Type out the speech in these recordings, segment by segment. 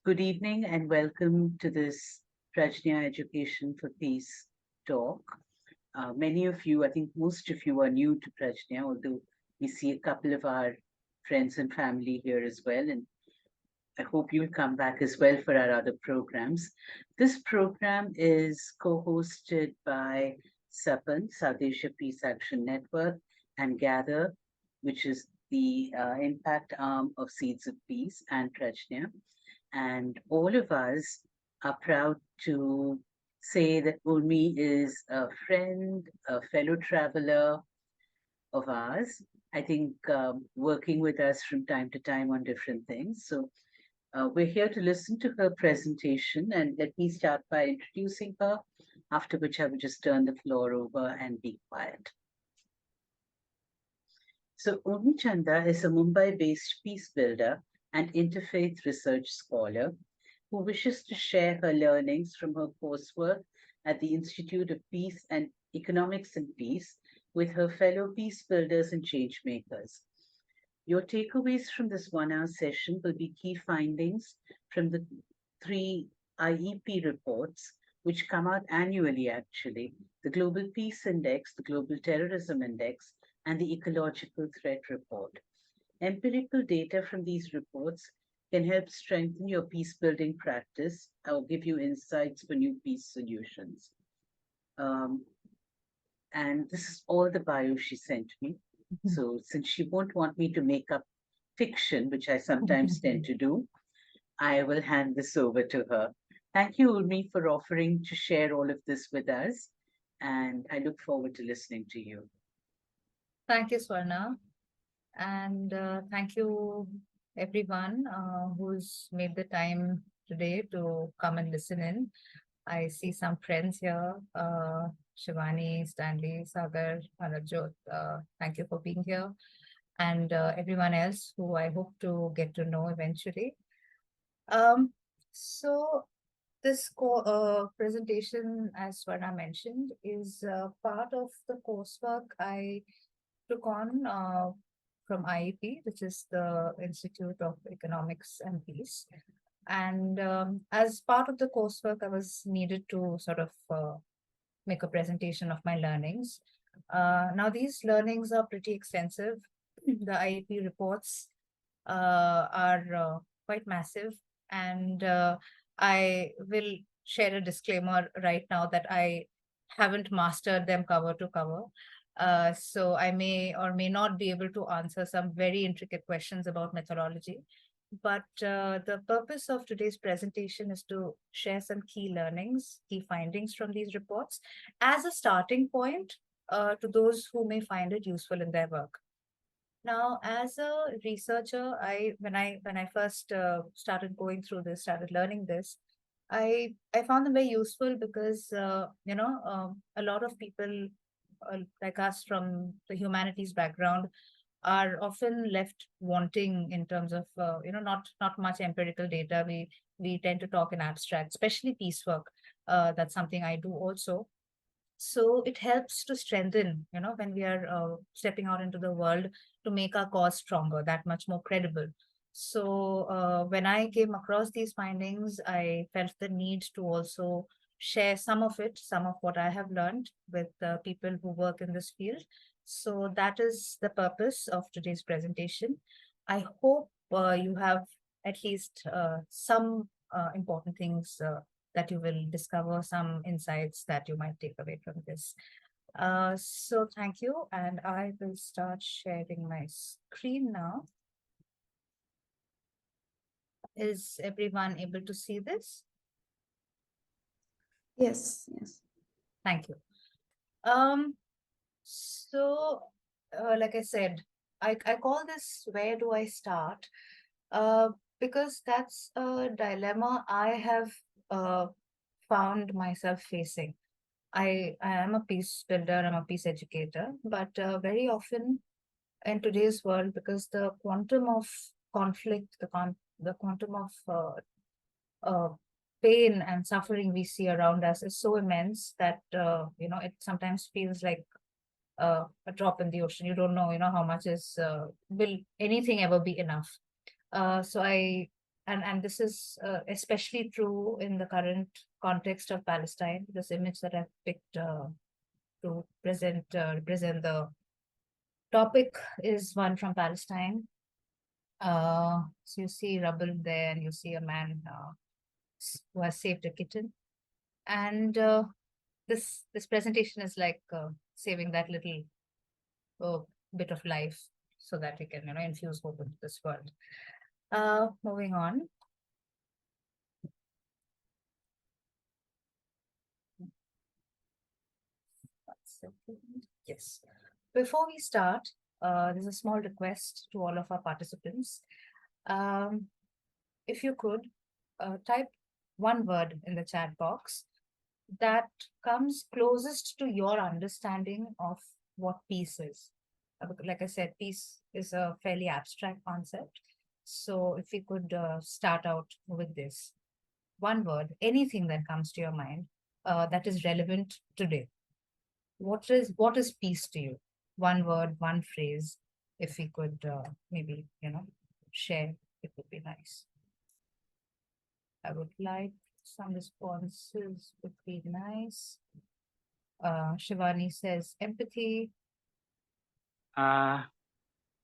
Good evening and welcome to this Prajnya Education for Peace talk. Many of you, I think most of you are new to Prajnya, although we see a couple of our friends and family here as well. And I hope you'll come back as well for our other programs. This program is co-hosted by SAPAN, South Asia Peace Action Network, and Gather, which is the impact arm of Seeds of Peace, and Prajnya. And all of us are proud to say that Urmi is a friend, a fellow traveler of ours. I think working with us from time to time on different things. So we're here to listen to her presentation, and let me start by introducing her, after which I will just turn the floor over and be quiet. So Urmi Chanda is a Mumbai-based peacebuilder and interfaith research scholar who wishes to share her learnings from her coursework at the Institute of Peace and Economics and Peace with her fellow peace builders and change makers. Your takeaways from this 1 hour session will be key findings from the 3 IEP reports, which come out annually actually: the Global Peace Index, the Global Terrorism Index, and the Ecological Threat Report. Empirical data from these reports can help strengthen your peace building practice or give you insights for new peace solutions. And this is all the bio she sent me. So since she won't want me to make up fiction, which I sometimes tend to do, I will hand this over to her. Thank you, Urmi, for offering to share all of this with us. And I look forward to listening to you. Thank you, Swarna. And thank you, everyone who's made the time today to come and listen in. I see some friends here, Shivani, Stanley, Sagar, Anajot. Thank you for being here. And everyone else who I hope to get to know eventually. So this presentation, as Swarna mentioned, is part of the coursework I took on from IEP, which is the Institute of Economics and Peace. And as part of the coursework, I was needed to sort of make a presentation of my learnings. Now, these learnings are pretty extensive. The IEP reports are quite massive, and I will share a disclaimer right now that I haven't mastered them cover to cover. So I may or may not be able to answer some very intricate questions about methodology. But the purpose of today's presentation is to share some key learnings, key findings from these reports as a starting point to those who may find it useful in their work. Now, as a researcher, when I first started going through this, started learning this, I found them very useful because a lot of people like us from the humanities background are often left wanting in terms of not much empirical data. We tend to talk in abstract, especially piecework. That's something I do also. So it helps to strengthen, when we are stepping out into the world, to make our cause stronger, that much more credible. So when I came across these findings, I felt the need to also share some of it, some of what I have learned with people who work in this field. So that is the purpose of today's presentation. I hope you have at least some important things that you will discover, some insights that you might take away from this. So thank you, and I will start sharing my screen now. Is everyone able to see this? Yes. Thank you. So, like I said, I call this "Where do I start?" Because that's a dilemma I have found myself facing. I am a peace builder, I'm a peace educator, but very often in today's world, because the quantum of conflict, the quantum of uh, pain and suffering we see around us is so immense that it sometimes feels like a drop in the ocean. You don't know, how much will anything ever be enough. So I and this is especially true in the current context of Palestine. This image that I've picked to represent the topic is one from Palestine. So you see rubble there, and you see a man who has saved a kitten. And this presentation is like saving that little bit of life so that we can infuse hope into this world. Moving on. Yes. Before we start, there's a small request to all of our participants. If you could type one word in the chat box that comes closest to your understanding of what peace is. Like I said, peace is a fairly abstract concept. So if we could start out with this one word, anything that comes to your mind that is relevant today. What is peace to you? One word, one phrase. If we could maybe share, it would be nice. I would like some responses. Would be nice. Shivani says empathy. I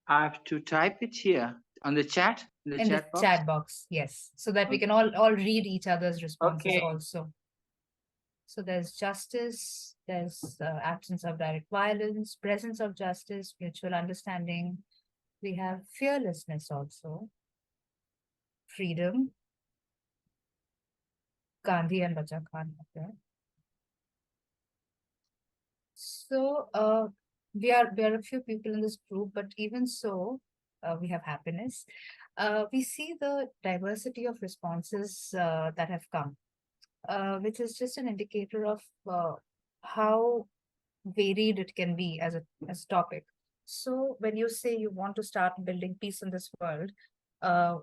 have to type it here on the chat. In the chat box, yes, so that we can all read each other's responses also. So there's justice, there's absence of direct violence, presence of justice, mutual understanding. We have fearlessness also, freedom, Gandhi and Bacha Khan. Okay. So we are a few people in this group, but even so, we have happiness. We see the diversity of responses that have come, which is just an indicator of how varied it can be as a topic. So when you say you want to start building peace in this world,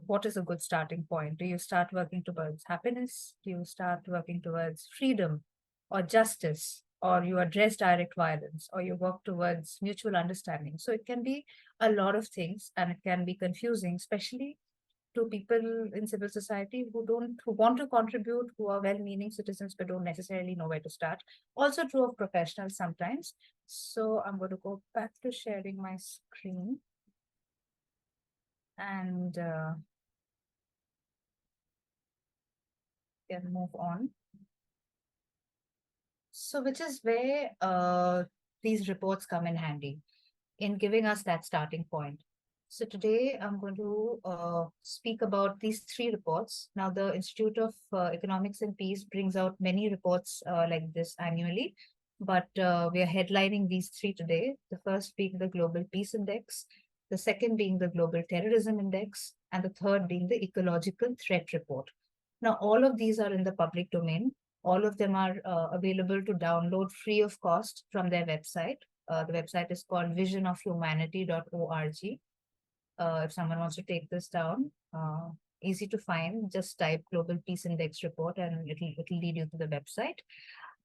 what is a good starting point? Do you start working towards happiness? Do you start working towards freedom or justice? Or you address direct violence, or you work towards mutual understanding? So it can be a lot of things, and it can be confusing, especially to people in civil society who want to contribute, who are well-meaning citizens but don't necessarily know where to start. Also true of professionals sometimes. So I'm going to go back to sharing my screen and then move on. So which is where these reports come in handy in giving us that starting point. So today I'm going to speak about these three reports. Now the Institute of Economics and Peace brings out many reports like this annually, but we are headlining these three today. The first being the Global Peace Index, the second being the Global Terrorism Index, and the third being the Ecological Threat Report. Now all of these are in the public domain. All of them are available to download free of cost from their website. The website is called visionofhumanity.org. If someone wants to take this down, easy to find. Just type Global Peace Index report and it'll lead you to the website.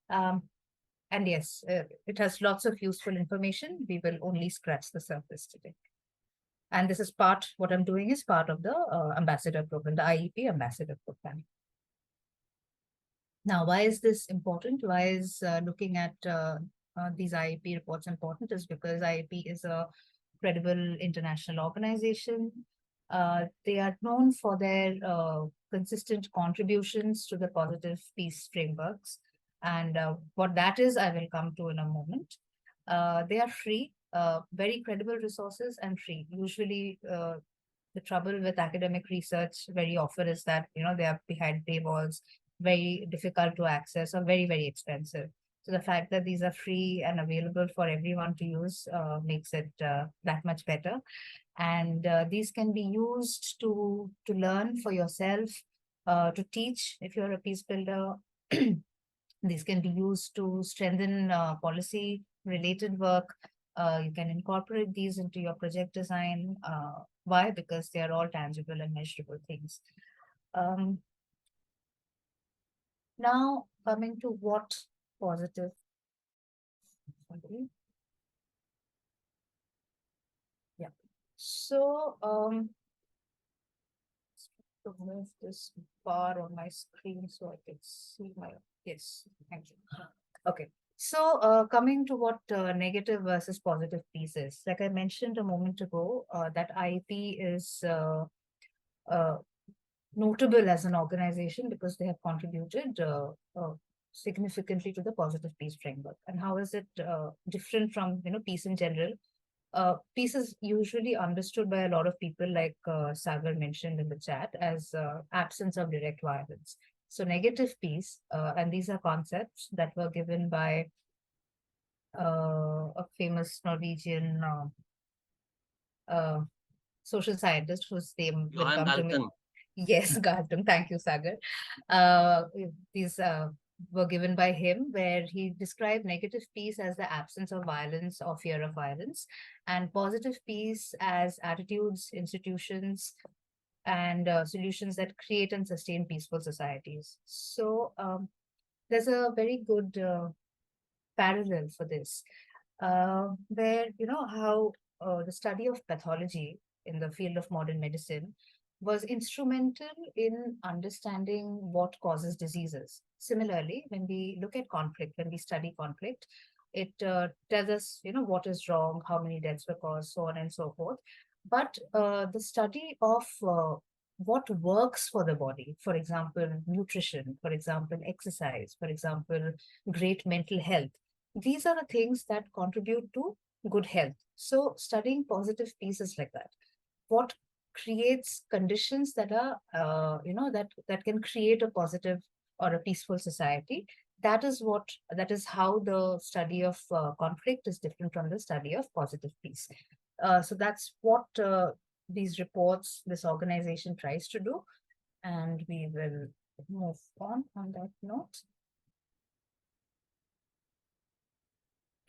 And yes, it has lots of useful information. We will only scratch the surface today. And this is what I'm doing is part of the ambassador program, the IEP ambassador program. Now, why is this important? Why is looking at these IEP reports important? Is because IEP is a credible international organization. They are known for their consistent contributions to the positive peace frameworks. And what that is, I will come to in a moment. They are free, very credible resources and free. Usually, the trouble with academic research very often is that, they are behind paywalls, very difficult to access, or very, very expensive. So the fact that these are free and available for everyone to use makes it that much better. And these can be used to learn for yourself, to teach if you're a peace builder. These can be used to strengthen policy related work. You can incorporate these into your project design. Why? Because they are all tangible and measurable things. Now coming to what positive. Yeah. So to move this bar on my screen so I can see my, yes, thank you. Okay. So coming to what negative versus positive peace is, like I mentioned a moment ago, that IEP is uh, notable as an organization because they have contributed significantly to the positive peace framework. And how is it different from peace in general? Peace is usually understood by a lot of people, like Sagar mentioned in the chat, as absence of direct violence. So negative peace, and these are concepts that were given by a famous Norwegian social scientist whose name will come to me. Yes, Galton. Thank you, Sagar. Uh, these were given by him, where he described negative peace as the absence of violence or fear of violence, and positive peace as attitudes, institutions, and solutions that create and sustain peaceful societies. So there's a very good parallel for this, where how the study of pathology in the field of modern medicine was instrumental in understanding what causes diseases. Similarly, when we look at conflict, when we study conflict, it tells us, what is wrong, how many deaths were caused, so on and so forth. But the study of what works for the body, for example, nutrition, for example, exercise, for example, great mental health, these are the things that contribute to good health. So studying positive pieces like that, what creates conditions that are that can create a positive or a peaceful society, that is how the study of conflict is different from the study of positive peace. So that's what these reports, this organization tries to do, and we will move on that note.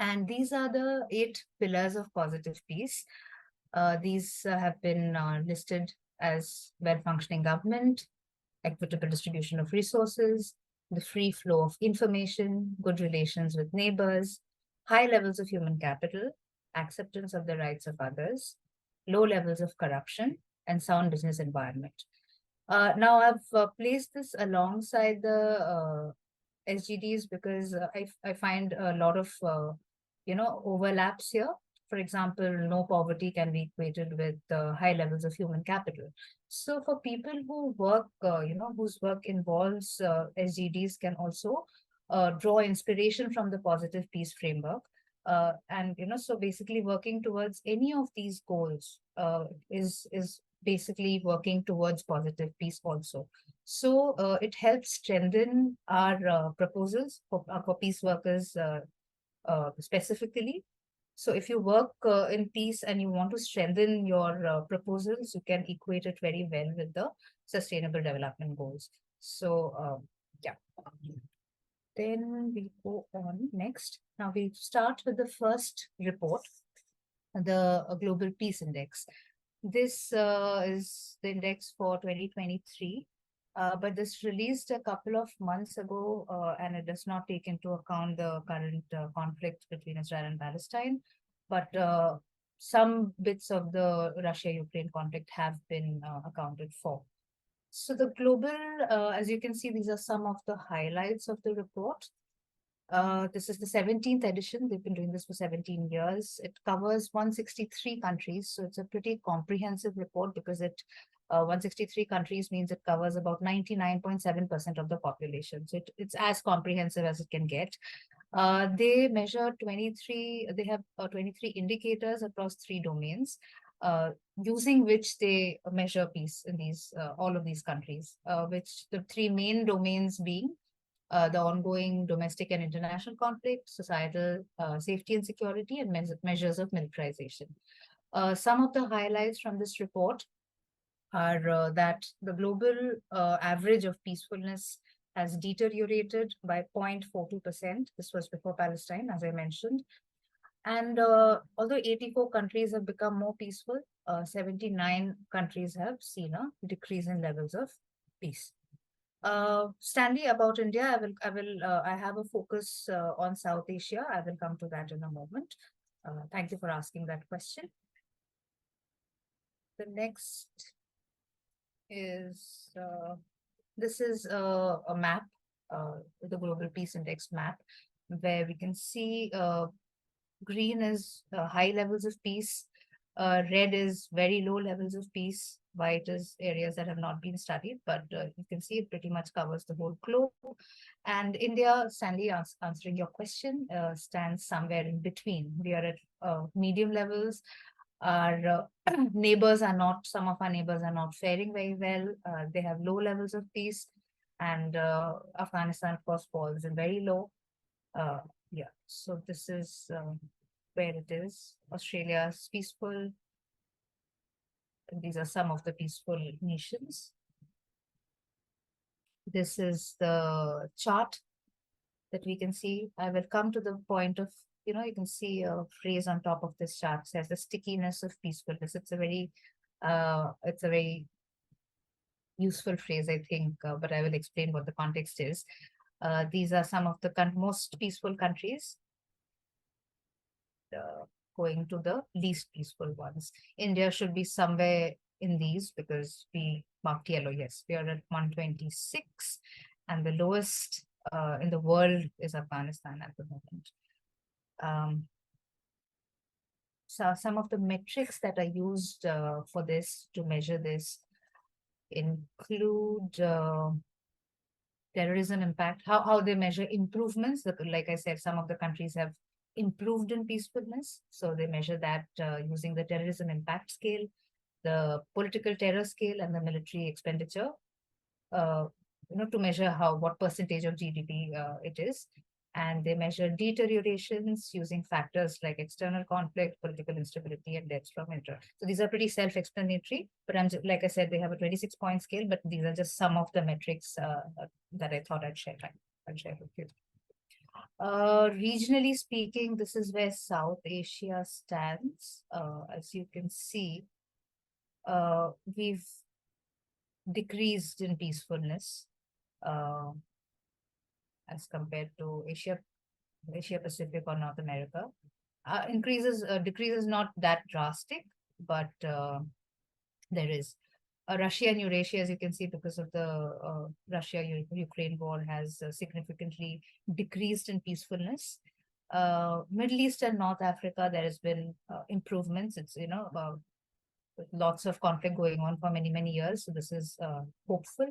And these are the 8 pillars of positive peace. These have been listed as well-functioning government, equitable distribution of resources, the free flow of information, good relations with neighbors, high levels of human capital, acceptance of the rights of others, low levels of corruption, and sound business environment. Now, I've placed this alongside the SGDs because I find a lot of overlaps here. For example, no poverty can be equated with high levels of human capital. So for people who work, whose work involves SGDs, can also draw inspiration from the positive peace framework. And so basically working towards any of these goals is basically working towards positive peace also. So it helps strengthen our proposals for peace workers specifically. So if you work in peace and you want to strengthen your proposals, you can equate it very well with the sustainable development goals. So yeah. Then we go on next. Now we start with the first report, the Global Peace Index. This is the index for 2023. But this released a couple of months ago, and it does not take into account the current conflict between Israel and Palestine. But some bits of the Russia-Ukraine conflict have been accounted for. So the global, as you can see, these are some of the highlights of the report. This is the 17th edition. They've been doing this for 17 years. It covers 163 countries. So it's a pretty comprehensive report because 163 countries means it covers about 99.7% of the population. So it's as comprehensive as it can get. They measure 23, they have 23 indicators across 3 domains, using which they measure peace in these all of these countries, which the 3 main domains being the ongoing domestic and international conflict, societal safety and security, and measures of militarization. Some of the highlights from this report are that the global average of peacefulness has deteriorated by 0.42%. This was before Palestine, as I mentioned. And although 84 countries have become more peaceful, 79 countries have seen a decrease in levels of peace. Stanley, about India, I have a focus on South Asia. I will come to that in a moment. Thank you for asking that question. The next is this is a map, the Global Peace Index map, where we can see green is high levels of peace, red is very low levels of peace, white is areas that have not been studied, but you can see it pretty much covers the whole globe. And India, Stanley, answering your question, stands somewhere in between. We are at medium levels. Our neighbors are not, some of our neighbors are not faring very well. They have low levels of peace. And Afghanistan, of course, falls in very low. Yeah, so this is where it is. Australia is peaceful. These are some of the peaceful nations. This is the chart that we can see. I will come to the point of, you can see a phrase on top of this chart says the stickiness of peacefulness. It's a very useful phrase, I think, but I will explain what the context is. These are some of the most peaceful countries, going to the least peaceful ones. India should be somewhere in these because we marked yellow. Yes, we are at 126, and the lowest in the world is Afghanistan at the moment. So some of the metrics that are used for this, to measure this, include terrorism impact, how they measure improvements. Like I said, some of the countries have improved in peacefulness, so they measure that using the terrorism impact scale, the political terror scale, and the military expenditure, to measure what percentage of GDP it is. And they measure deteriorations using factors like external conflict, political instability, and deaths from injury. So these are pretty self-explanatory, but like I said, they have a 26-point scale, but these are just some of the metrics that I thought I'd share with you. Regionally speaking, this is where South Asia stands. As you can see, we've decreased in peacefulness as compared to Asia Pacific or North America. Decreases not that drastic, but there is. Russia and Eurasia, as you can see, because of the Russia-Ukraine war, has significantly decreased in peacefulness. Middle East and North Africa, there has been improvements. It's, lots of conflict going on for many, many years. So this is hopeful.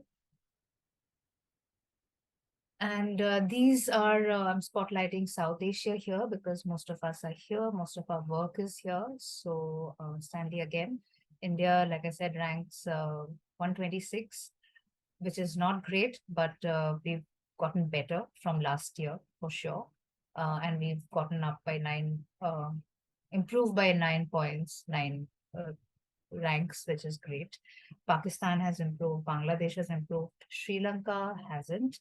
And these are, I'm spotlighting South Asia here because most of us are here. Most of our work is here. So Stanley again. India, like I said, ranks 126, which is not great, but we've gotten better from last year for sure. And we've gotten up by improved by 9 points, 9 ranks, which is great. Pakistan has improved, Bangladesh has improved, Sri Lanka hasn't.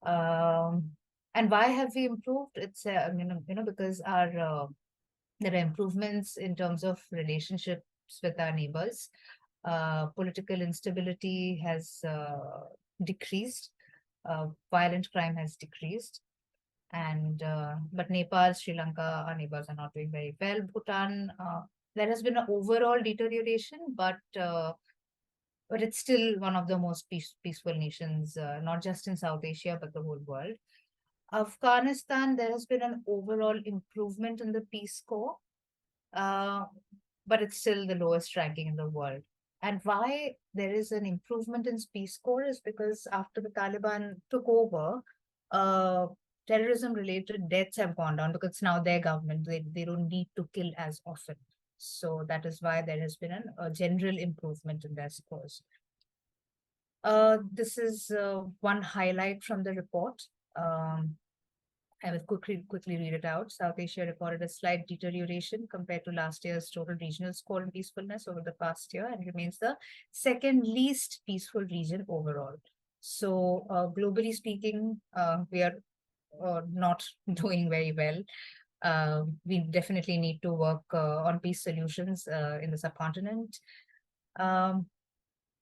And why have we improved? It's because our there are improvements in terms of relationships with our neighbors. Political instability has decreased. Violent crime has decreased. And but Nepal, Sri Lanka, our neighbors are not doing very well. Bhutan, there has been an overall deterioration, but it's still one of the most peaceful nations, not just in South Asia, but the whole world. Afghanistan, there has been an overall improvement in the peace score, but it's still the lowest ranking in the world. And why there is an improvement in peace score is because after the Taliban took over, terrorism-related deaths have gone down because it's now their government. They don't need to kill as often. So that is why there has been a general improvement in their scores. This is one highlight from the report. I will quickly read it out. South Asia recorded a slight deterioration compared to last year's total regional score in peacefulness over the past year and remains the second least peaceful region overall. So globally speaking, we are not doing very well. We definitely need to work on peace solutions in the subcontinent.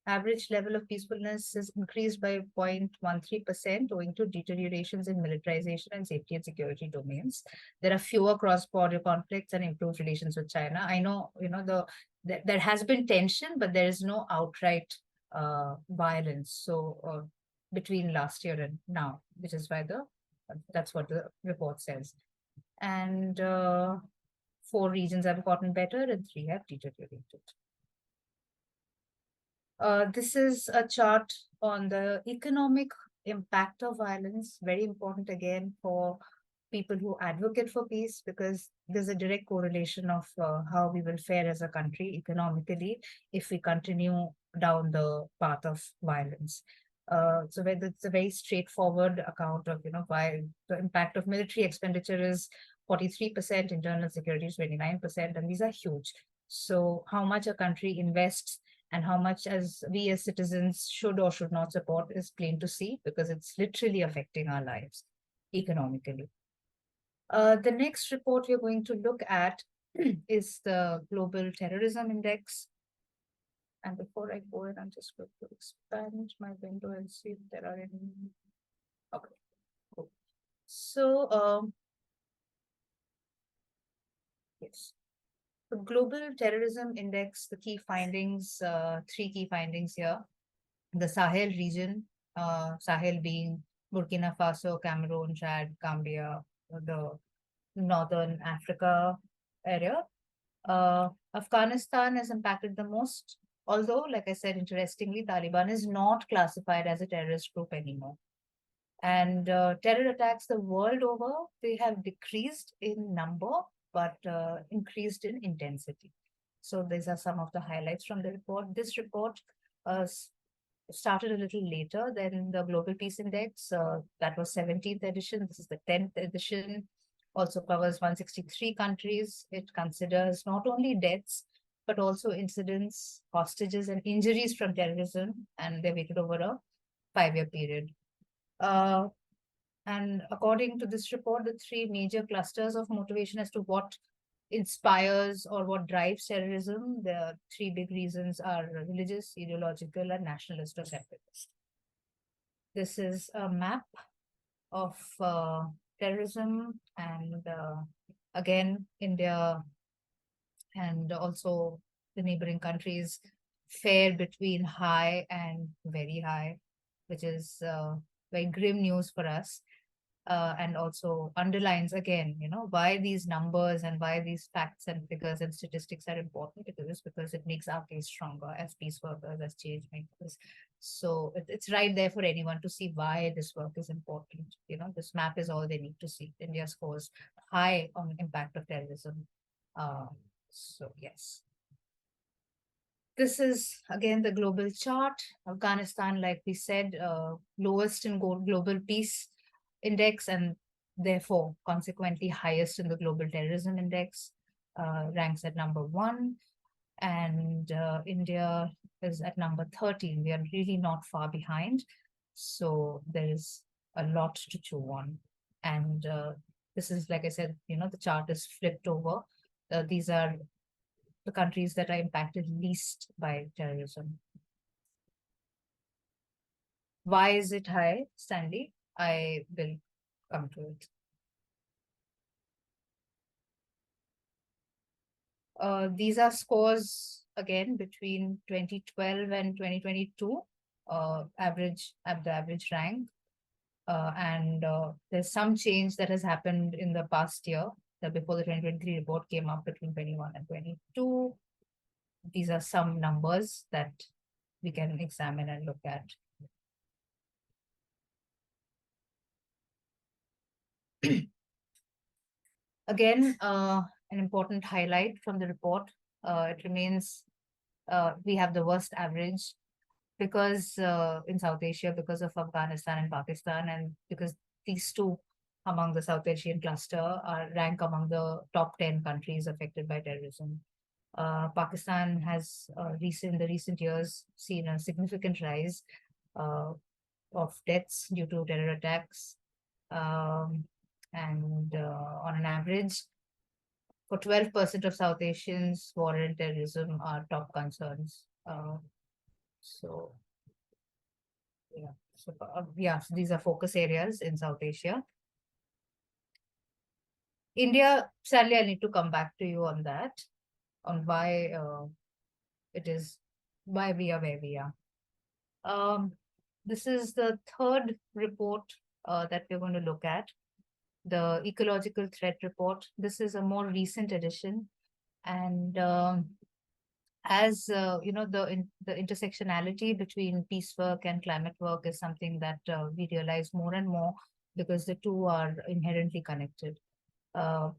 Average level of peacefulness is increased by 0.13% owing to deteriorations in militarization and safety and security domains. There are fewer cross-border conflicts and improved relations with China. I know, there has been tension, but there is no outright violence. So between last year and now, which is why that's what the report says. And 4 regions have gotten better and 3 have deteriorated. This is a chart on the economic impact of violence, very important again for people who advocate for peace, because there's a direct correlation of how we will fare as a country economically if we continue down the path of violence. So it's a very straightforward account of, why the impact of military expenditure is 43%, internal security is 29%, and these are huge. So how much a country invests and how much as we as citizens should or should not support is plain to see, because it's literally affecting our lives economically. The next report we're going to look at is the Global Terrorism Index. And before I go in, I'm just going to expand my window and see if there are any. Okay, cool. So, yes. The Global Terrorism Index, the key findings, 3 key findings here. The Sahel region, Sahel being Burkina Faso, Cameroon, Chad, Gambia, the Northern Africa area. Afghanistan is impacted the most, although, like I said, interestingly, Taliban is not classified as a terrorist group anymore. And terror attacks the world over, they have decreased in number, but increased in intensity. So these are some of the highlights from the report. This report started a little later than the Global Peace Index. That was 17th edition. This is the 10th edition. Also covers 163 countries. It considers not only deaths, but also incidents, hostages, and injuries from terrorism, and they're weighted over a 5-year period. And according to this report, the 3 major clusters of motivation as to what inspires or what drives terrorism, the 3 big reasons are religious, ideological, and nationalist or separatist. This is a map of terrorism, and again, India and also the neighboring countries fare between high and very high, which is very grim news for us. And also underlines again, why these numbers and why these facts and figures and statistics are important. Because it makes our case stronger as peace workers, as change makers. So it's right there for anyone to see why this work is important. This map is all they need to see. India scores high on impact of terrorism. So yes. This is again the global chart. Afghanistan, like we said, lowest in global peace index, and therefore consequently highest in the Global Terrorism Index, ranks at number 1. And India is at number 13. We are really not far behind. So there is a lot to chew on. And this is, like I said, the chart is flipped over. These are the countries that are impacted least by terrorism. Why is it high, Stanley? I will come to it. These are scores again between 2012 and 2022, average at the average rank. And there's some change that has happened in the past year. Before the 2023 report came up between 21 and 22. These are some numbers that we can examine and look at. Again, an important highlight from the report. It remains, we have the worst average because in South Asia, because of Afghanistan and Pakistan, and because these 2 among the South Asian cluster are rank among the top 10 countries affected by terrorism. Pakistan has in the recent years seen a significant rise of deaths due to terror attacks. And on an average, for 12% of South Asians, war and terrorism are top concerns. So these are focus areas in South Asia. India, sadly, I need to come back to you on that, on why why we are where we are. This is the third report that we're going to look at, the Ecological Threat Report. This is a more recent edition, and as you know, the intersectionality between peace work and climate work is something that we realize more and more, because the two are inherently connected. Uh,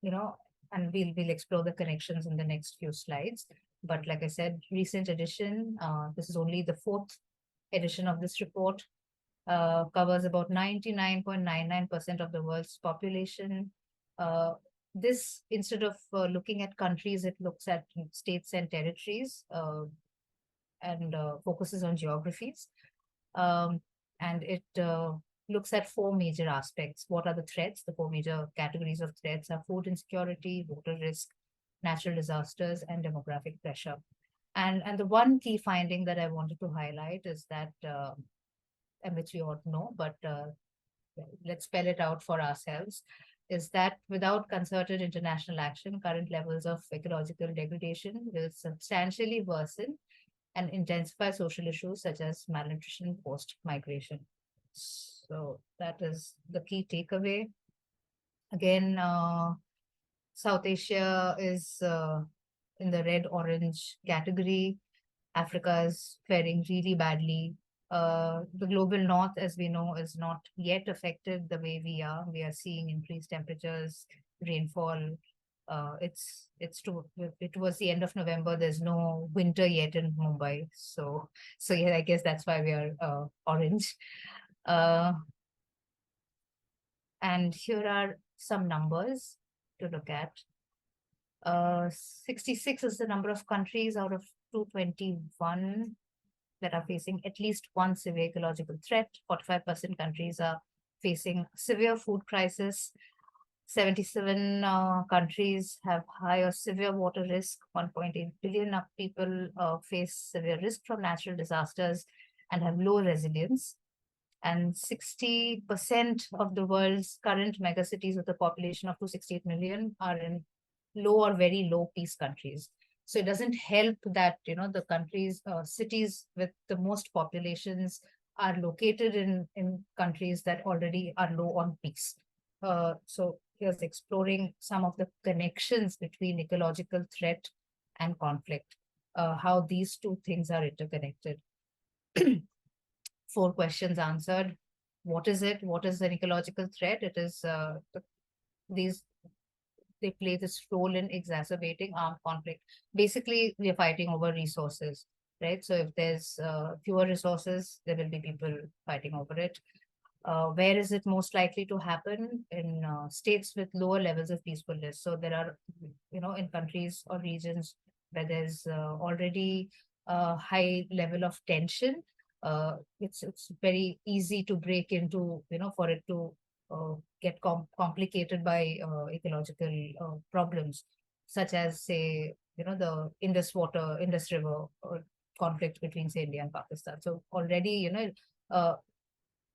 you know, and we'll explore the connections in the next few slides. But like I said, recent edition. This is only the fourth edition of this report. Covers about 99.99% of the world's population. This, instead of looking at countries, it looks at states and territories, and focuses on geographies. And it looks at four major aspects. What are the threats? The four major categories of threats are food insecurity, water risk, natural disasters, and demographic pressure. And the one key finding that I wanted to highlight is that, and which we all know, but let's spell it out for ourselves, is that without concerted international action, current levels of ecological degradation will substantially worsen and intensify social issues such as malnutrition post-migration. So that is the key takeaway. Again, South Asia is in the red-orange category. Africa is faring really badly. The global north, as we know, is not yet affected the way we are. We are seeing increased temperatures, rainfall. It was the end of November. There's no winter yet in Mumbai, so yeah, I guess that's why we are orange. And here are some numbers to look at. 66 is the number of countries out of 221 that are facing at least one severe ecological threat. 45% countries are facing severe food crisis. 77 countries have high or severe water risk. 1.8 billion of people face severe risk from natural disasters and have low resilience. And 60% of the world's current megacities with a population of 268 million are in low or very low peace countries. So it doesn't help that, you know, the countries, cities with the most populations are located in countries that already are low on peace. So here's exploring some of the connections between ecological threat and conflict, how these two things are interconnected. 4 questions answered. What is it? What is an ecological threat? It is they play this role in exacerbating armed conflict. Basically, we are fighting over resources, right? So if there's fewer resources, there will be people fighting over it. Where is it most likely to happen? In states with lower levels of peacefulness. So there are, you know, in countries or regions where there's already a high level of tension, it's very easy to break into, you know, for it to get complicated by ecological problems, such as, say, you know, the Indus River conflict between, say, India and Pakistan. So already, you know,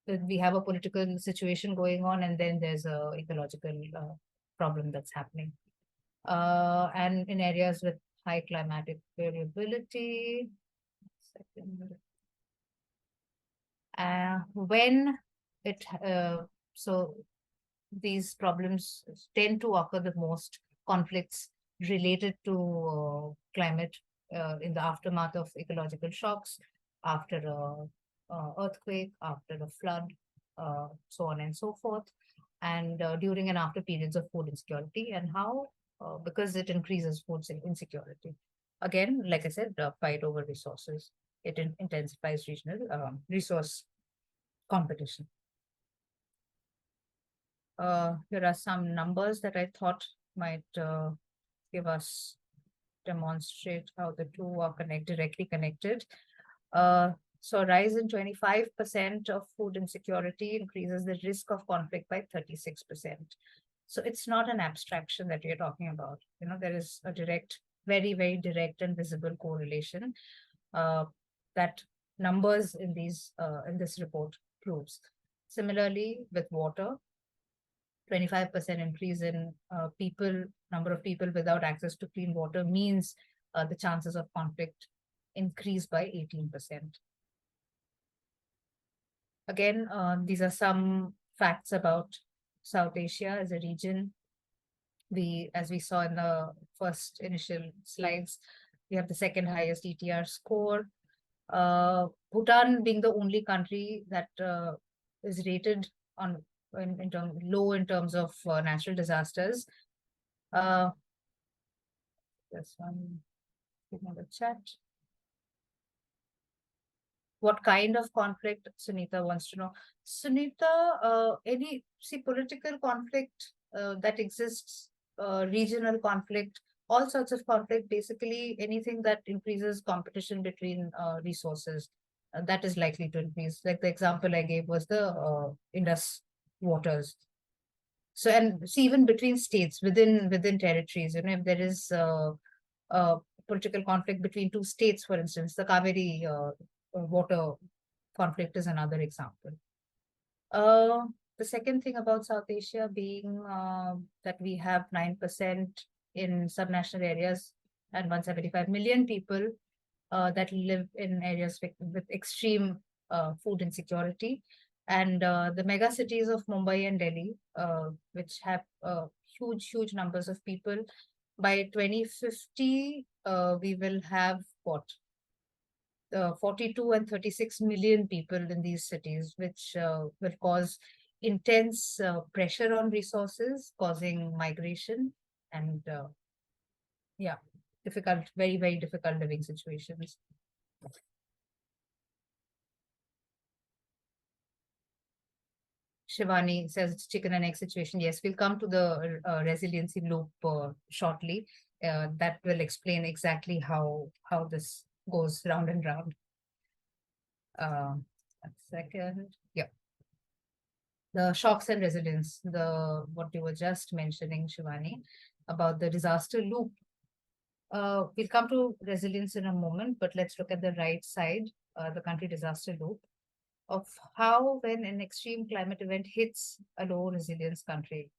we have a political situation going on, and then there's a ecological problem that's happening. And in areas with high climatic variability, when it so these problems tend to occur the most, conflicts related to climate in the aftermath of ecological shocks, after a earthquake, after a flood, so on and so forth, and during and after periods of food insecurity, and how because it increases food insecurity. Again, like I said, fight over resources. It intensifies regional resource competition. Here are some numbers that I thought might demonstrate how the two are directly connected. So a rise in 25% of food insecurity increases the risk of conflict by 36%. So it's not an abstraction that we're talking about. You know, there is a direct, very, very direct and visible correlation that numbers in this report proves. Similarly, with water, 25% increase in number of people without access to clean water means the chances of conflict increase by 18%. Again, these are some facts about South Asia as a region. As we saw in the first initial slides, we have the second highest ETR score. Bhutan being the only country that is rated on low in terms of natural disasters. This one, in the chat. What kind of conflict Sunita wants to know? Sunita, political conflict that exists, regional conflict, all sorts of conflict, basically anything that increases competition between resources, that is likely to increase. Like the example I gave was the Indus waters. So, and see, even between states, within territories, if there is political conflict between two states, for instance, the Kaveri water conflict is another example. The second thing about South Asia being that we have 9% in subnational areas and 175 million people that live in areas with extreme food insecurity. And the mega cities of Mumbai and Delhi, which have huge numbers of people, by 2050, we will have what? 42 and 36 million people in these cities, which will cause intense pressure on resources, causing migration and very difficult living situations. Shivani says it's chicken and egg situation. Yes, we'll come to the resiliency loop shortly. That will explain exactly how this goes round and round. A second. Yeah. The shocks and resilience, what you were just mentioning, Shivani, about the disaster loop. We'll come to resilience in a moment, but let's look at the right side, the country disaster loop, of how when an extreme climate event hits a low resilience country.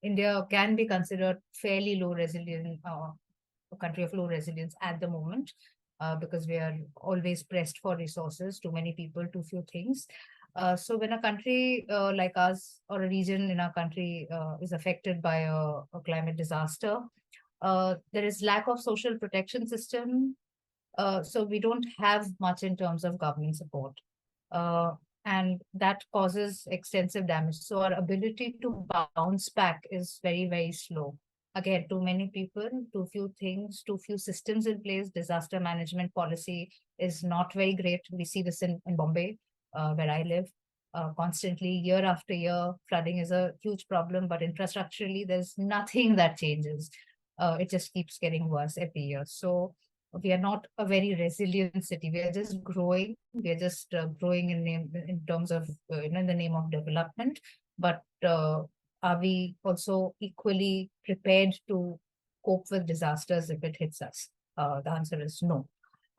India can be considered fairly low resilient, a country of low resilience at the moment, because we are always pressed for resources, too many people, too few things. So when a country like us or a region in our country is affected by a climate disaster, there is lack of social protection system. So we don't have much in terms of government support. And that causes extensive damage. So our ability to bounce back is very slow. Again, too many people, too few things, too few systems in place. Disaster management policy is not very great. We see this in Bombay, where I live. Constantly, year after year, flooding is a huge problem, but infrastructurally, there's nothing that changes. It just keeps getting worse every year. So we are not a very resilient city. We are just growing. We are just growing in terms of in the name of development. But are we also equally prepared to cope with disasters if it hits us? The answer is no.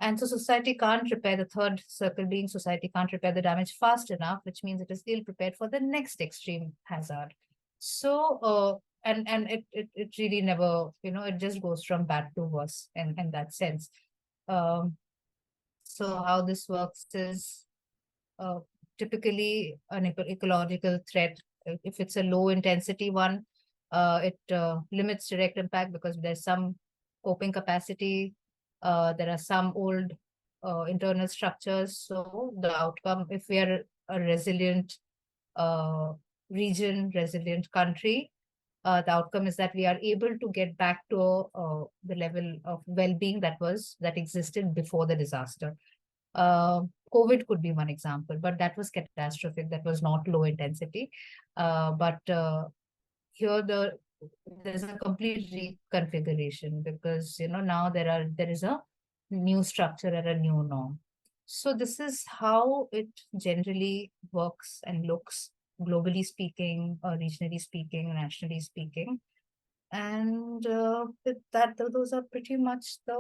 And so society can't repair, the third circle being society can't repair the damage fast enough, which means it is ill prepared for the next extreme hazard. So and it really never, it just goes from bad to worse in that sense. So how this works is typically an ecological threat. If it's a low intensity one, it limits direct impact because there's some coping capacity. There are some old internal structures. So the outcome, if we are a resilient region, resilient country, the outcome is that we are able to get back to the level of well-being that existed before the disaster. COVID could be one example, but that was catastrophic. That was not low intensity. But here there's a complete reconfiguration because now there is a new structure and a new norm. So this is how it generally works and looks, globally speaking, regionally speaking, nationally speaking. And with that, those are pretty much I'm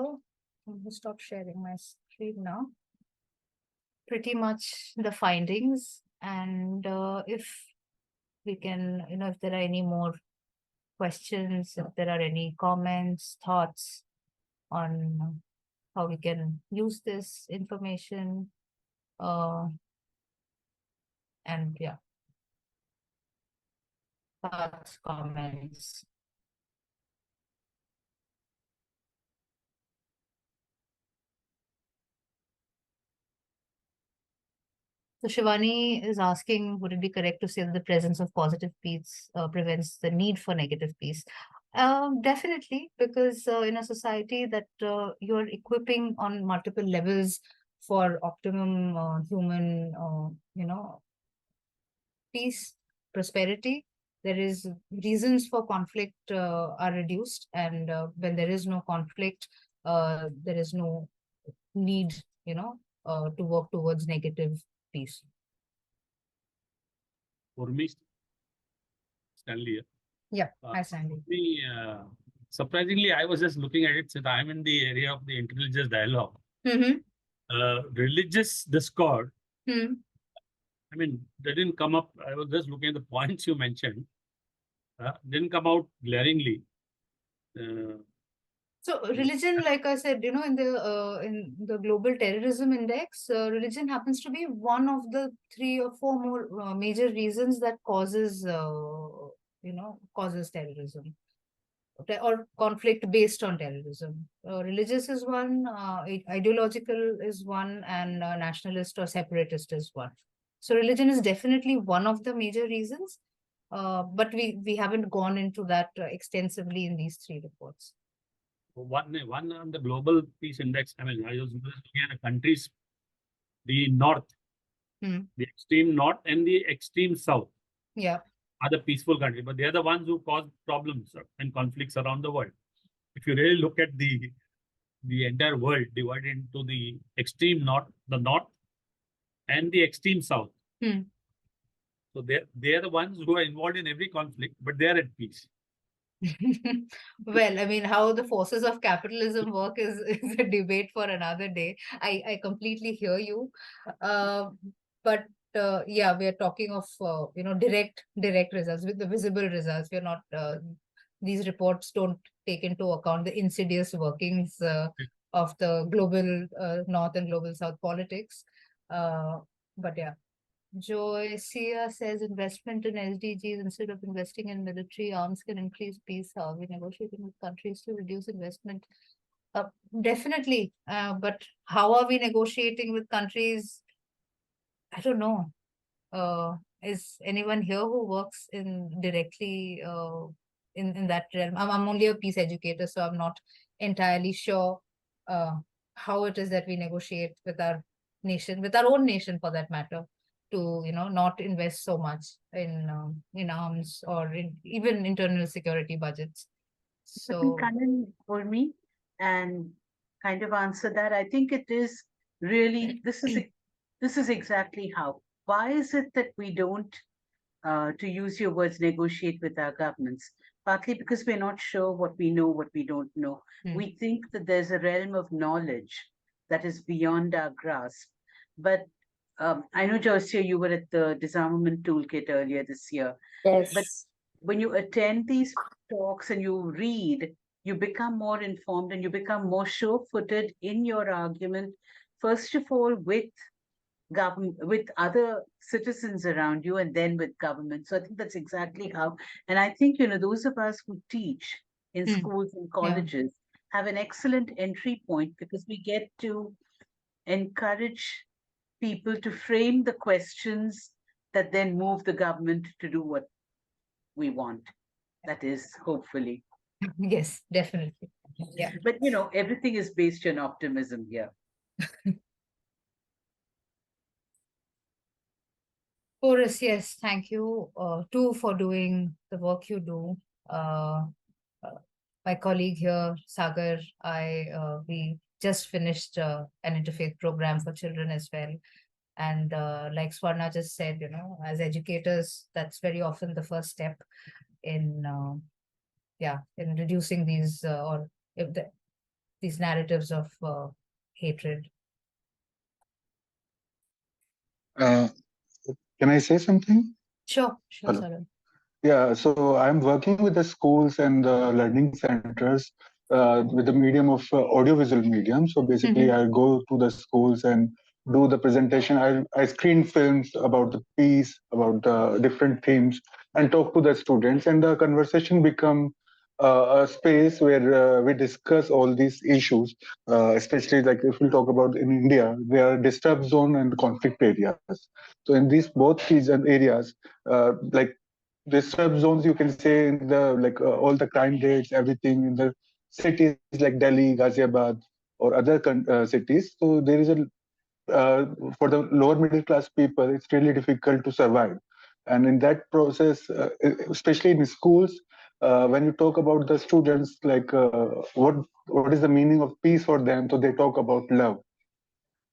going to stop sharing my screen now. Pretty much the findings. And if we can, if there are any more questions, if there are any comments, thoughts on how we can use this information, And yeah, thoughts, comments. So Shivani is asking, would it be correct to say that the presence of positive peace prevents the need for negative peace? Definitely, because in a society that you're equipping on multiple levels for optimum human, peace, prosperity, there is reasons for conflict are reduced, and when there is no conflict, there is no need, to work towards negative peace. Urmi Stanley. Yeah, hi Sandy. Surprisingly, I was just looking at it since I'm in the area of the interreligious dialogue. Religious discord. I mean, they didn't come up. I was just looking at the points you mentioned. Didn't come out glaringly. So religion, like I said, in the Global Terrorism Index, religion happens to be one of the 3 or 4 more major reasons that causes terrorism or conflict based on terrorism. Religious is one, ideological is one, and nationalist or separatist is one. So religion is definitely one of the major reasons, but we haven't gone into that extensively in these 3 reports. One on the Global Peace Index. I mean, I was looking at the countries, the North, the extreme North and the extreme South. Yeah. Are the peaceful countries, but they are the ones who cause problems and conflicts around the world. If you really look at the entire world divided into the extreme North, the North, and the extreme South. So they are the ones who are involved in every conflict, but they are at peace. Well, I mean, how the forces of capitalism work is a debate for another day. I completely hear you. But yeah, we are talking of, direct results, with the visible results. We're not, these reports don't take into account the insidious workings of the global North and global South politics. But yeah. Joycia says investment in SDGs instead of investing in military arms can increase peace. How are we negotiating with countries to reduce investment? Definitely. But how are we negotiating with countries? I don't know. Is anyone here who works directly in that realm? I'm only a peace educator, so I'm not entirely sure how it is that we negotiate with our nation, with our own nation for that matter, to not invest so much in arms or even internal security budgets. So come in for me and kind of answer that. I think it is really this is exactly how. Why is it that we don't, to use your words, negotiate with our governments? Partly because we're not sure what we know, what we don't know. We think that there's a realm of knowledge that is beyond our grasp. But I know, Joycia, you were at the Disarmament Toolkit earlier this year. Yes. But when you attend these talks and you read, you become more informed and you become more sure-footed in your argument, first of all, with other citizens around you, and then with government. So I think that's exactly how. And I think, those of us who teach in schools and colleges have an excellent entry point, because we get to encourage people to frame the questions that then move the government to do what we want. That is, hopefully. Yes, definitely. Yeah. But, everything is based on optimism here. Chorus, yes, thank you too for doing the work you do. My colleague here, Sagar, we just finished an interfaith program for children as well. And like Swarna just said, as educators, that's very often the first step in reducing these these narratives of hatred. Can I say something? Sure, Hello. Sagar. Yeah, so I'm working with the schools and the learning centers with the medium of audiovisual medium. So basically, I go to the schools and do the presentation, I screen films about the peace, about the different themes, and talk to the students. And the conversation become a space where we discuss all these issues, especially like if we talk about in India, there are disturbed zone and conflict areas. So in these both region areas, like disturbed zones, you can say in the like all the crime rates, everything in the cities like Delhi, Ghaziabad, or other cities. So there is a for the lower middle class people, it's really difficult to survive. And in that process, especially in schools, when you talk about the students, like what is the meaning of peace for them? So they talk about love.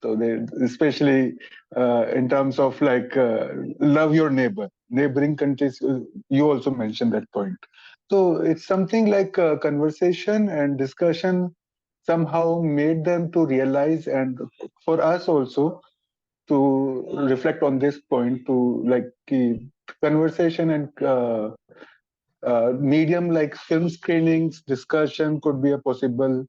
So they, especially in terms of like love your neighbor, neighboring countries. You also mentioned that point. So it's something like conversation and discussion somehow made them to realize, and for us also to reflect on this point, to like conversation and medium like film screenings, discussion could be a possible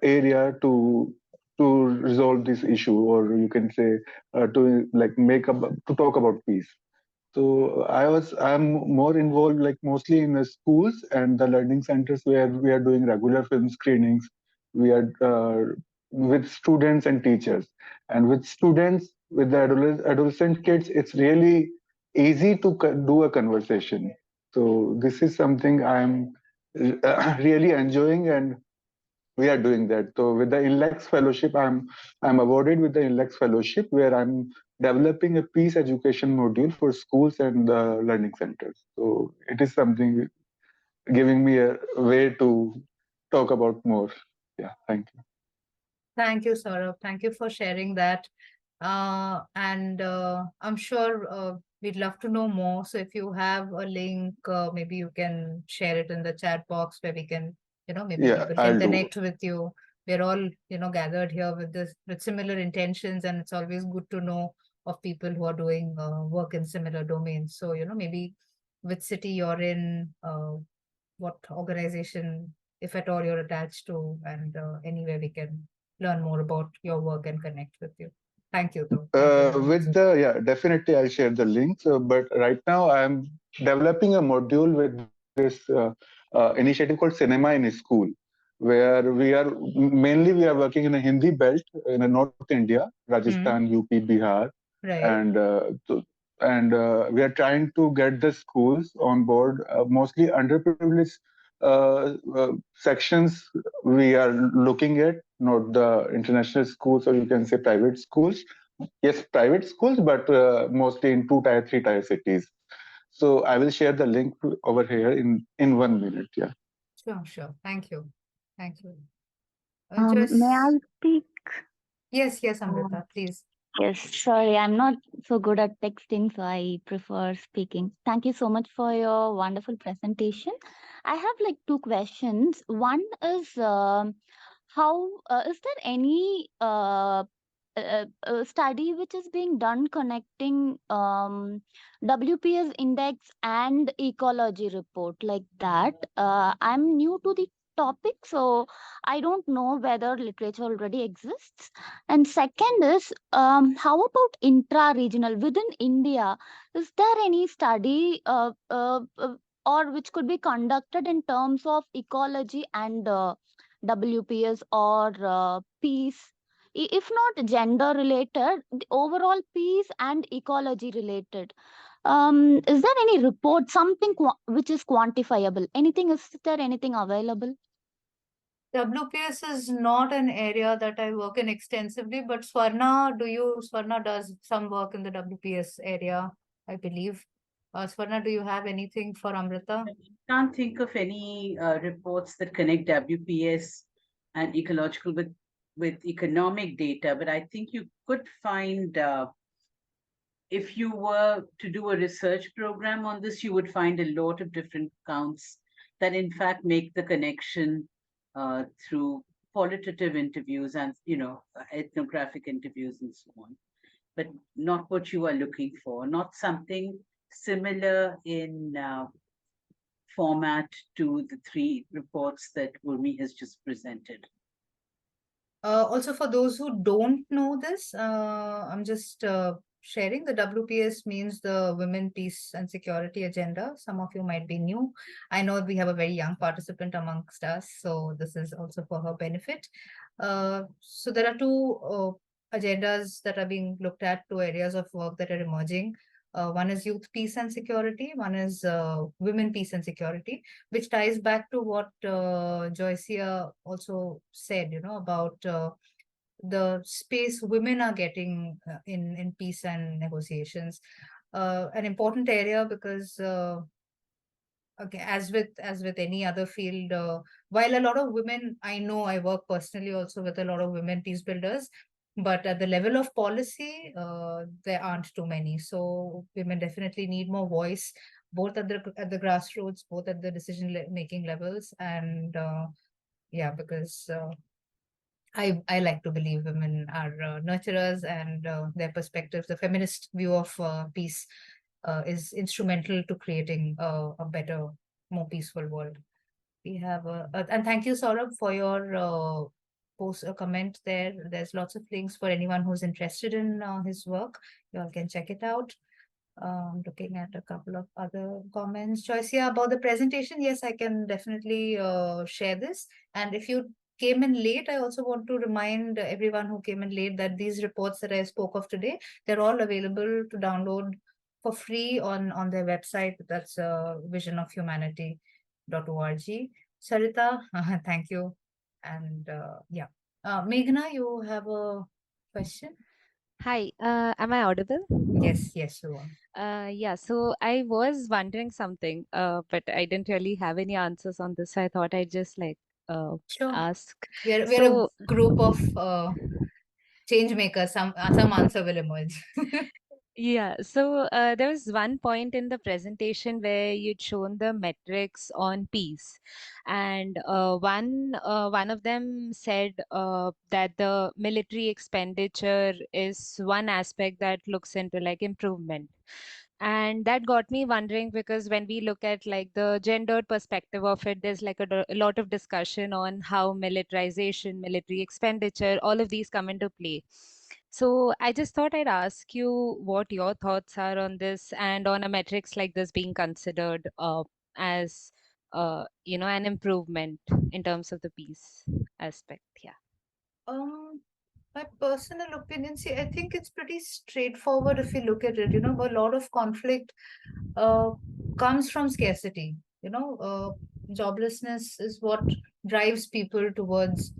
area to resolve this issue, or you can say to like to talk about peace. So I'm more involved like mostly in the schools and the learning centers where we are doing regular film screenings. We are with students and teachers, and with students, with the adolescent kids, it's really easy to do a conversation. So this is something I'm really enjoying, and we are doing that. So with the INLEX fellowship, I'm awarded with the INLEX fellowship, where I'm developing a peace education module for schools and learning centers. So it is something giving me a way to talk about more. Yeah, thank you. Thank you, Saurabh. Thank you for sharing that. And I'm sure we'd love to know more. So if you have a link, maybe you can share it in the chat box where we can, maybe Yeah, people I'll can do. connect with you. We're all, gathered here with similar intentions, and it's always good to know of people who are doing work in similar domains. So, maybe which city you're in, what organization, if at all, you're attached to, and anywhere we can learn more about your work and connect with you. Thank you, though. Definitely I'll share the links. But right now I'm developing a module with this initiative called Cinema in School, where we are working in a Hindi belt in North India, Rajasthan, UP, Bihar, Right. and we are trying to get the schools on board, mostly underprivileged sections. We are looking at not the international schools, or you can say private schools. Yes, private schools, but mostly in 2 tier, 3 tier cities. So I will share the link over here in 1 minute. Yeah. Sure. Thank you. Thank you. May I speak? Yes, Amrita, please. Yes, sorry, I'm not so good at texting, so I prefer speaking. Thank you so much for your wonderful presentation. I have like 2 questions. One is, how is there any study which is being done connecting WPS index and ecology report like that? I'm new to the topic, so I don't know whether literature already exists. And second is, how about intra-regional within India? Is there any study or which could be conducted in terms of ecology and WPS or peace? If not gender related, the overall peace and ecology related. Is there any report, something which is quantifiable? Is there anything available? WPS is not an area that I work in extensively, but Swarna does some work in the WPS area, I believe. Swarna, do you have anything for Amrita? I can't think of any reports that connect WPS and ecological with economic data, but I think you could find, if you were to do a research program on this, you would find a lot of different counts that in fact make the connection through qualitative interviews and ethnographic interviews and so on, but not what you are looking for, not something similar in format to the 3 reports that Urmi has just presented. Also, for those who don't know this, I'm just sharing. The WPS means the Women, Peace and Security Agenda. Some of you might be new. I know we have a very young participant amongst us, so this is also for her benefit. So there are two agendas that are being looked at, two areas of work that are emerging. One is youth peace and security, one is women peace and security, which ties back to what Joycia also said, about the space women are getting in peace and negotiations. An important area because okay, as with any other field, while a lot of women, I know I work personally also with a lot of women peace builders, but at the level of policy, there aren't too many. So women definitely need more voice, both at the grassroots, both at the decision making levels, and yeah, because I like to believe women are nurturers, and their perspectives, the feminist view of peace, is instrumental to creating a better, more peaceful world. We have and thank you, Saurabh, for your post a comment there. There's lots of links for anyone who's interested in his work. You all can check it out. Looking at a couple of other comments. Joyce, yeah, about the presentation, yes, I can definitely share this. And if you came in late, I also want to remind everyone who came in late that these reports that I spoke of today, they're all available to download for free on their website. That's visionofhumanity.org. Sarita, thank you. And yeah, Meghna, you have a question? Hi, am I audible? Yes, yes, you are. Yeah, so I was wondering something, but I didn't really have any answers on this. So I thought I'd just Sure. ask. We're a So group of change makers. Some answer will emerge. yeah, so there was one point in the presentation where you'd shown the metrics on peace, and one of them said that the military expenditure is one aspect that looks into like improvement. And that got me wondering because when we look at like the gendered perspective of it, there's like a lot of discussion on how militarization, military expenditure, all of these come into play. So I just thought I'd ask you what your thoughts are on this and on a metrics like this being considered as an improvement in terms of the peace aspect. Yeah. My personal opinion, see, I think it's pretty straightforward if you look at it. A lot of conflict uh, comes from scarcity. Joblessness is what drives people towards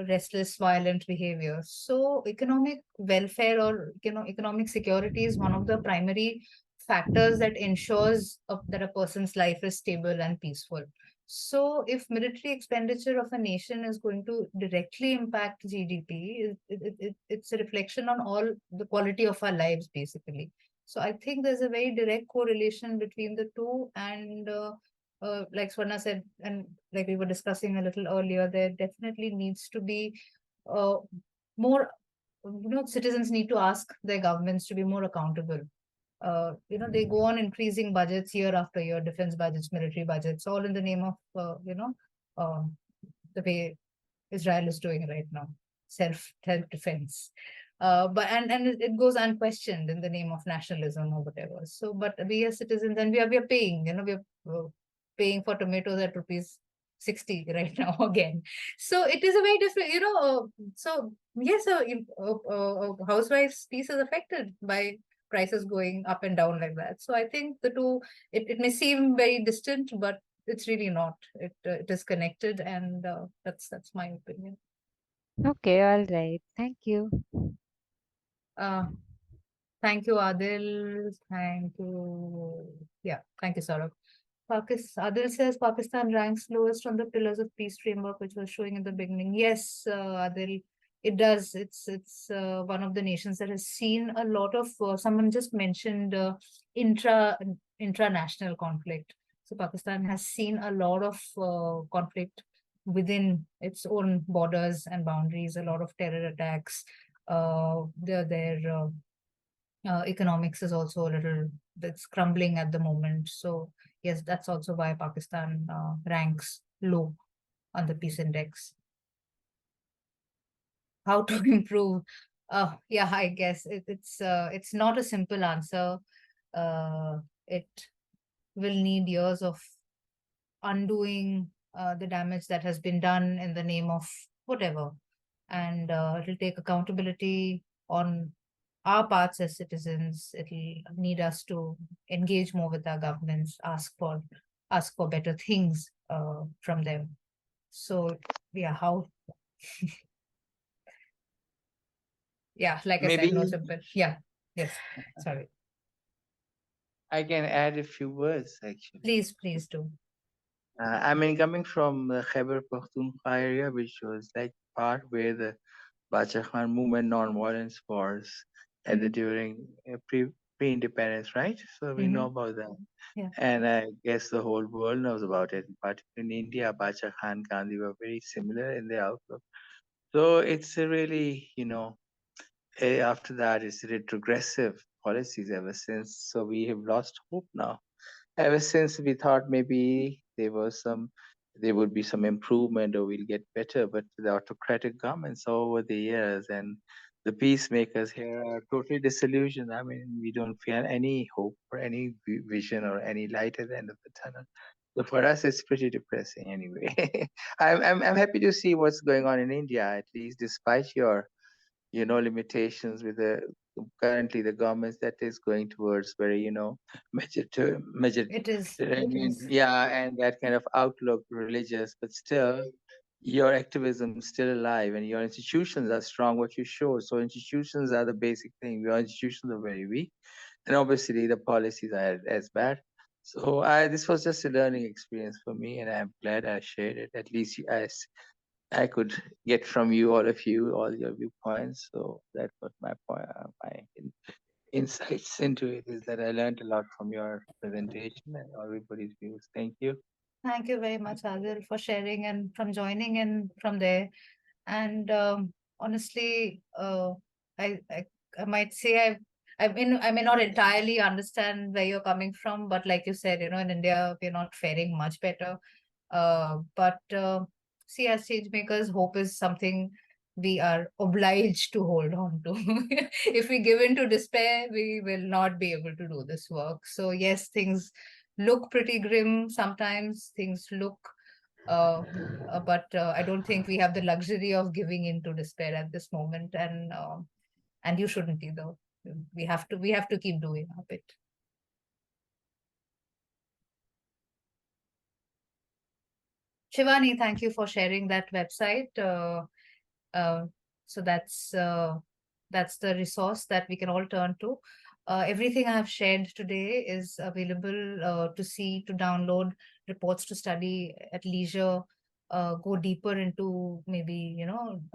restless, violent behavior. So, economic welfare or economic security is one of the primary factors that ensures that a person's life is stable and peaceful. So, if military expenditure of a nation is going to directly impact GDP, it's a reflection on all the quality of our lives, basically. So, I think there's a very direct correlation between the two. And like Swarna said, and like we were discussing a little earlier, there definitely needs to be uh, more, citizens need to ask their governments to be more accountable. They go on increasing budgets year after year, defense budgets, military budgets, all in the name of, the way Israel is doing right now, self-defense. But and it goes unquestioned in the name of nationalism or whatever. So, but we as citizens, and we are paying, we're paying for tomatoes at rupees 60 right now again. So it is a very different, so yes, housewives' piece is affected by prices going up and down like that. So I think the two, it may seem very distant, but it's really not. It is connected, and that's my opinion. Okay, all right. Thank you. Thank you, Adil. Thank you. Yeah, thank you, Saurabh. Adil says Pakistan ranks lowest on the Pillars of Peace framework, which was showing in the beginning. Yes, Adil, it does. It's one of the nations that has seen a lot of. Someone just mentioned intranational conflict. So Pakistan has seen a lot of conflict within its own borders and boundaries. A lot of terror attacks. Their economics is also a little, that's crumbling at the moment. So yes, that's also why Pakistan ranks low on the peace index. how to improve. Yeah, I guess it's not a simple answer. It will need years of undoing the damage that has been done in the name of whatever. And it'll take accountability on our parts as citizens. It'll need us to engage more with our governments, ask for better things from them. So yeah, how? Yeah, like I said, no Maybe simple. Yeah, yes. Sorry. I can add a few words actually. Please do. I mean, coming from the Khyber Pakhtunkhwa area, which was like part where the Bacha Khan movement non-violence was at the during pre-independence, right? So we know about that. Yeah. And I guess the whole world knows about it. But in India, Bacha Khan, Gandhi were very similar in their outlook. So it's a really, after that, it's retrogressive policies ever since. So we have lost hope now. Ever since we thought maybe there would be some improvement or we'll get better, but the autocratic governments over the years and the peacemakers here are totally disillusioned. I mean, we don't feel any hope or any vision or any light at the end of the tunnel. So for us, it's pretty depressing anyway. I'm happy to see what's going on in India, at least despite your limitations with the currently the governments that is going towards very measure It is. yeah, and that kind of outlook religious, but still your activism is still alive and your institutions are strong, what you show. So institutions are the basic thing. Your institutions are very weak, and obviously the policies are as bad. So this was just a learning experience for me, and I'm glad I shared it. At least I could get from you, all of you, all your viewpoints. So that was my point. Insights into it is that I learned a lot from your presentation and everybody's views. Thank you. Thank you very much, Adil, for sharing and from joining in from there. And honestly, I might say I may not entirely understand where you're coming from, but like you said, in India, we're not faring much better. But see, as change makers, hope is something we are obliged to hold on to. If we give in to despair, we will not be able to do this work. So yes, things look pretty grim sometimes. Things look but I don't think we have the luxury of giving in to despair at this moment, and you shouldn't either. We have to keep doing our bit. Shivani, thank you for sharing that website. So that's the resource that we can all turn to. Everything I have shared today is available to see, to download, reports to study at leisure, go deeper into maybe,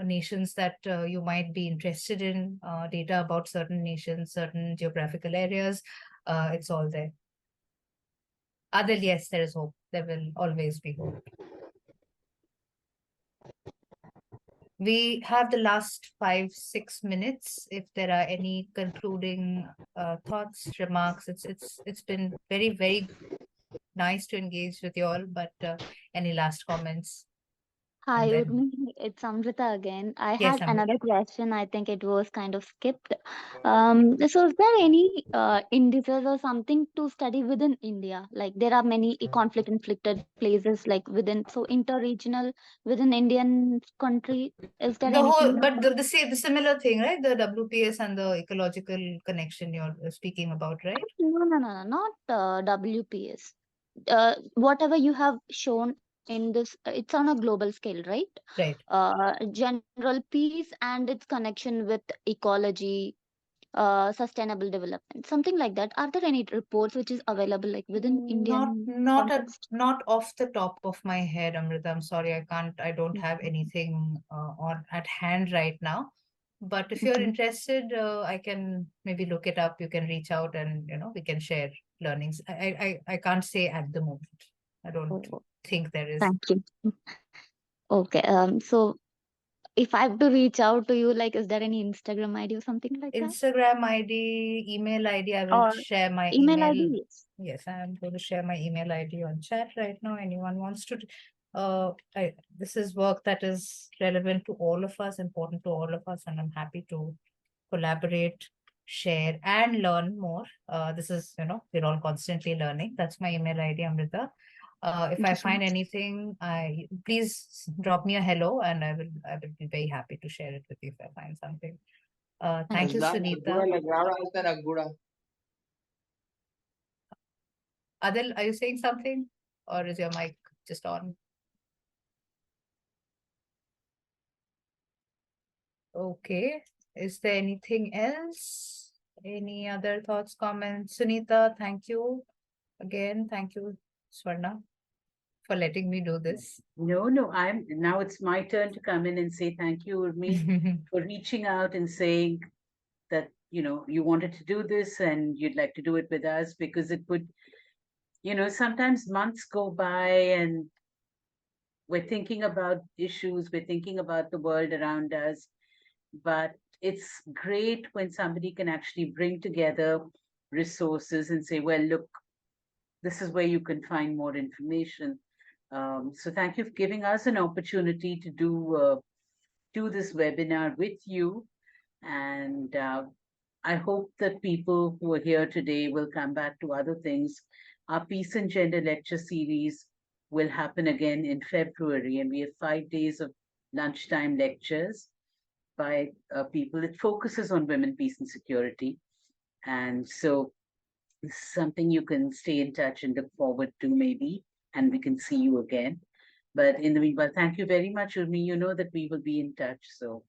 nations that you might be interested in, data about certain nations, certain geographical areas. It's all there. Adil, yes, there is hope. There will always be hope. We have the last 5-6 minutes. If there are any concluding thoughts, remarks, it's been very, very nice to engage with you all. But any last comments? Hi, then- Urmi. It's Amrita again. I Yes, had Amrita. another question. I think it was kind of skipped. So is there any indices or something to study within India? Like there are many conflict inflicted places like within, so interregional within Indian country. Is there The whole, anything? but the similar thing, right? The WPS and the ecological connection you're speaking about, right? No, not WPS. Whatever you have shown in this, it's on a global scale, right? Right. General peace and its connection with ecology, sustainable development, something like that. Are there any reports which is available like within Indian context? Not off the top of my head, Amrita. I'm sorry, I don't have anything on at hand right now. But if you're interested, I can maybe look it up. You can reach out and we can share learnings. I can't say at the moment. I don't Oh, think there is. thank you. Okay. So if I have to reach out to you, like, is there any Instagram ID or something like that? Instagram ID, email ID. I will Or share my email email. ID? Yes. Yes, I'm going to share my email ID on chat right now. Anyone wants to This is work that is relevant to all of us, important to all of us, and I'm happy to collaborate, share, and learn more. This is, we're all constantly learning. That's my email ID, Amrita. If Thank I you so find much. anything, please drop me a hello, and I will be very happy to share it with you if I find something. Thank you, Sunita. Adil, are you saying something, or is your mic just on? Okay. Is there anything else? Any other thoughts, comments? Sunita, thank you. Again, thank you, Swarna, for letting me do this. No, now it's my turn to come in and say thank you, Urmi, for reaching out and saying that, you wanted to do this and you'd like to do it with us, because it would, sometimes months go by and we're thinking about issues, we're thinking about the world around us, but it's great when somebody can actually bring together resources and say, well, look, this is where you can find more information. So thank you for giving us an opportunity to do this webinar with you. And I hope that people who are here today will come back to other things. Our Peace and Gender lecture series will happen again in February, and we have 5 days of lunchtime lectures by people. It focuses on women, peace, and security. And so this is something you can stay in touch and look forward to, maybe, and we can see you again. But in the meanwhile, thank you very much, Urmi. You know that we will be in touch. So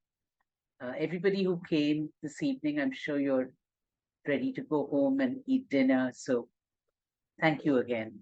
everybody who came this evening, I'm sure you're ready to go home and eat dinner. So thank you again.